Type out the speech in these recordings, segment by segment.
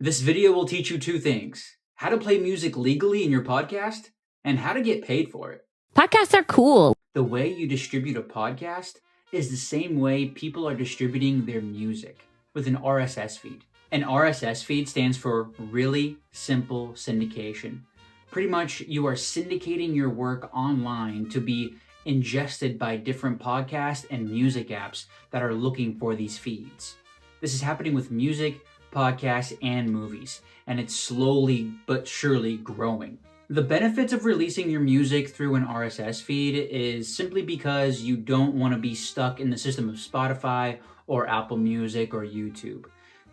This video will teach you two things: how to play music legally in your podcast and how to get paid for it. Podcasts are cool. The way you distribute a podcast is the same way people are distributing their music, with an RSS feed. An RSS feed stands for really simple syndication. Pretty much you are syndicating your work online to be ingested by different podcast and music apps that are looking for these feeds. This is happening with music, podcasts, and movies, and it's slowly but surely growing. The benefits of releasing your music through an RSS feed is simply because you don't want to be stuck in the system of Spotify or Apple Music or YouTube.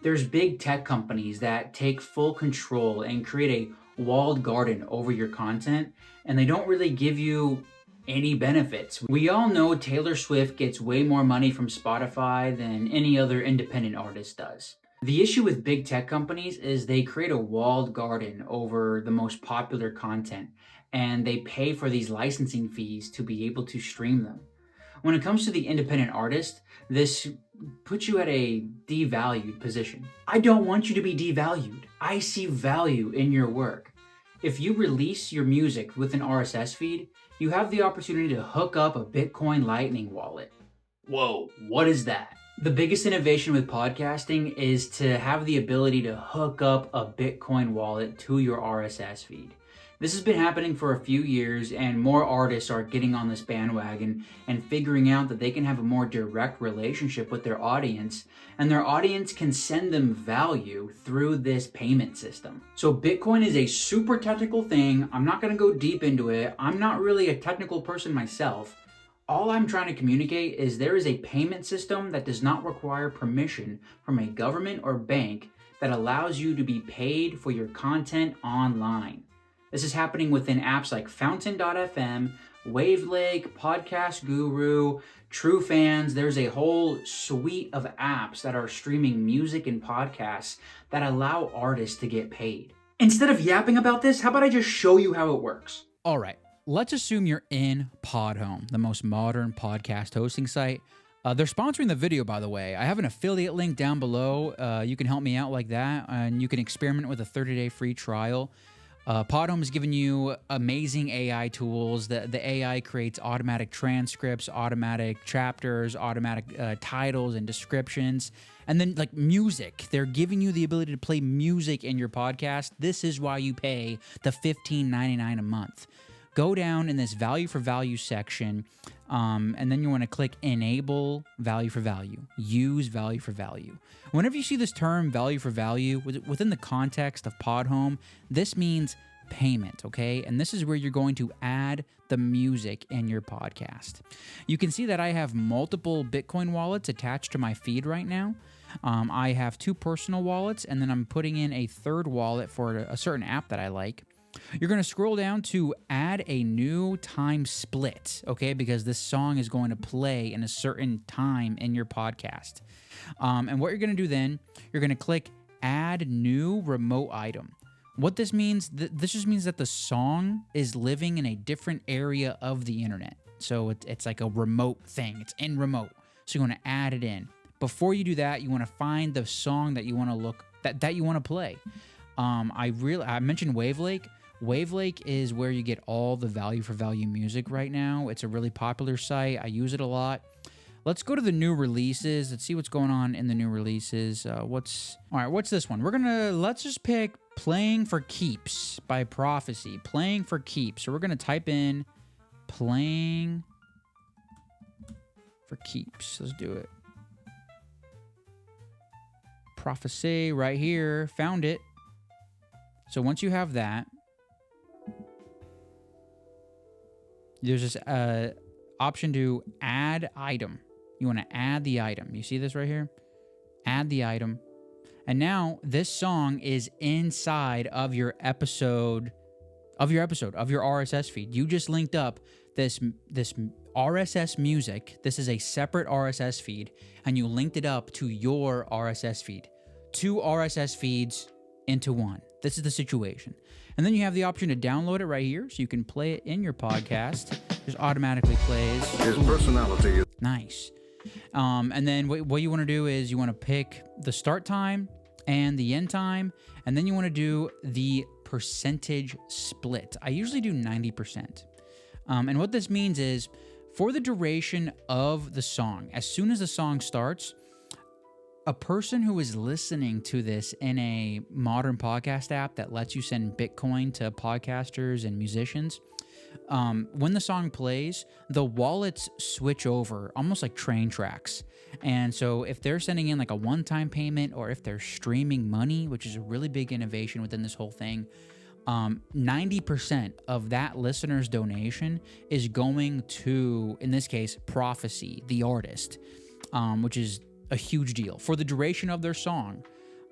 There's big tech companies that take full control and create a walled garden over your content, and they don't really give you any benefits. We all know Taylor Swift gets way more money from Spotify than any other independent artist does. The issue with big tech companies is they create a walled garden over the most popular content, and they pay for these licensing fees to be able to stream them. When it comes to the independent artist, this puts you at a devalued position. I don't want you to be devalued. I see value in your work. If you release your music with an RSS feed, you have the opportunity to hook up a Bitcoin Lightning wallet. Whoa, what is that? The biggest innovation with podcasting is to have the ability to hook up a Bitcoin wallet to your RSS feed. This has been happening for a few years, and more artists are getting on this bandwagon and figuring out that they can have a more direct relationship with their audience, and their audience can send them value through this payment system. So Bitcoin is a super technical thing. I'm not going to go deep into it. I'm not really a technical person myself. All I'm trying to communicate is there is a payment system that does not require permission from a government or bank that allows you to be paid for your content online. This is happening within apps like Fountain.fm, Wavelake, Podcast Guru, True Fans. There's a whole suite of apps that are streaming music and podcasts that allow artists to get paid. Instead of yapping about this, how about I just show you how it works? All right. Let's assume you're in Podhome, the most modern podcast hosting site. They're sponsoring the video, by the way. I have an affiliate link down below. You can help me out like that, and you can experiment with a 30-day free trial. Podhome has given you amazing AI tools. The AI creates automatic transcripts, automatic chapters, automatic titles and descriptions. And then like music, they're giving you the ability to play music in your podcast. This is why you pay the $15.99 a month. Go down in this value for value section, and then you want to click enable value for value, use value for value. Whenever you see this term value for value within the context of Podhome, this means payment, okay? And this is where you're going to add the music in your podcast. You can see that I have multiple Bitcoin wallets attached to my feed right now. I have two personal wallets, and then I'm putting in a third wallet for a certain app that I like. You're going to scroll down to add a new time split, okay? Because this song is going to play in a certain time in your podcast. And what you're going to do then, you're going to click add new remote item. What this means, this just means that the song is living in a different area of the internet. So it's like a remote thing. It's in remote. So you want to add it in. Before you do that, you want to find the song that you want to that you want to play. I mentioned Wavelake. Wavelake is where you get all the value for value music right now. It's a really popular site. I use it a lot. Let's go to the new releases. Let's see what's going on in the new releases. What's this one? Let's just pick Playing for Keeps by Prophecy. Playing for Keeps. So we're going to type in Playing for Keeps. Let's do it. Prophecy right here. Found it. So once you have that, there's this option to add item. You want to add the item. You see this right here? Add the item. And now this song is inside of your episode, of your RSS feed. You just linked up this RSS music. This is a separate RSS feed, and you linked it up to your RSS feed. Two RSS feeds into one. This is the situation. And then you have the option to download it right here, so you can play it in your podcast. Just automatically plays. His personality is nice. And then what you want to do is you want to pick the start time and the end time, and then you want to do the percentage split. I usually do 90%. And what this means is for the duration of the song, as soon as the song starts, a person who is listening to this in a modern podcast app that lets you send Bitcoin to podcasters and musicians, when the song plays, the wallets switch over almost like train tracks. And so if they're sending in like a one-time payment, or if they're streaming money, which is a really big innovation within this whole thing, 90% of that listener's donation is going to, in this case, Prophecy, the artist, which is a huge deal for the duration of their song.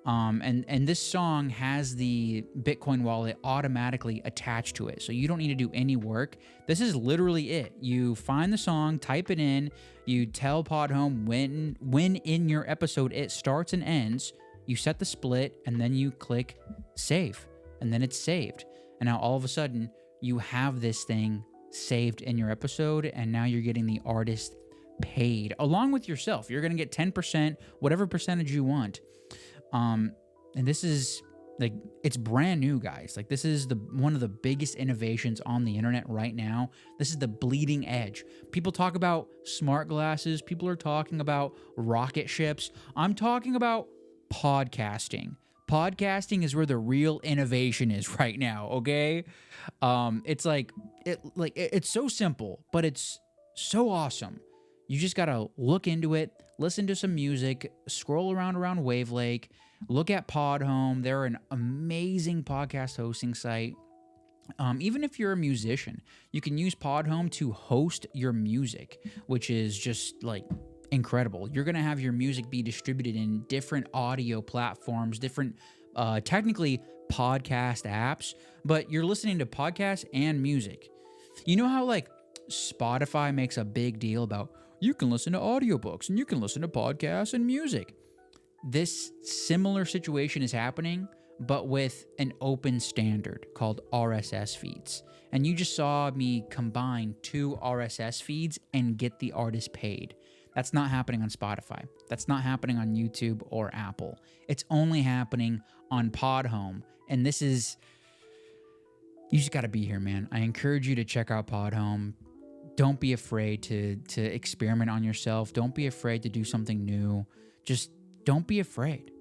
And this song has the Bitcoin wallet automatically attached to it, so you don't need to do any work. This is literally it. You find the song, type it in, you tell Podhome when in your episode it starts and ends, you set the split, and then you click save, and then it's saved. And now all of a sudden, you have this thing saved in your episode, and now you're getting the artist paid along with yourself. You're going to get 10%, whatever percentage you want. And this is like, it's brand new, guys. Like, this is one of the biggest innovations on the internet right now. This is the bleeding edge. People talk about smart glasses. People are talking about rocket ships. I'm talking about podcasting. Podcasting is where the real innovation is right now. Okay. It's so simple, but it's so awesome. You just got to look into it, listen to some music, scroll around Wave Lake, look at Podhome. They're an amazing podcast hosting site. Even if you're a musician, you can use Podhome to host your music, which is just like incredible. You're going to have your music be distributed in different audio platforms, different, technically podcast apps, but you're listening to podcasts and music. You know how like Spotify makes a big deal about you can listen to audiobooks and you can listen to podcasts and music. This similar situation is happening, but with an open standard called RSS feeds. And you just saw me combine 2 RSS feeds and get the artist paid. That's not happening on Spotify. That's not happening on YouTube or Apple. It's only happening on Podhome. And this is, you just got to be here, man. I encourage you to check out Podhome. Don't be afraid to experiment on yourself. Don't be afraid to do something new. Just don't be afraid.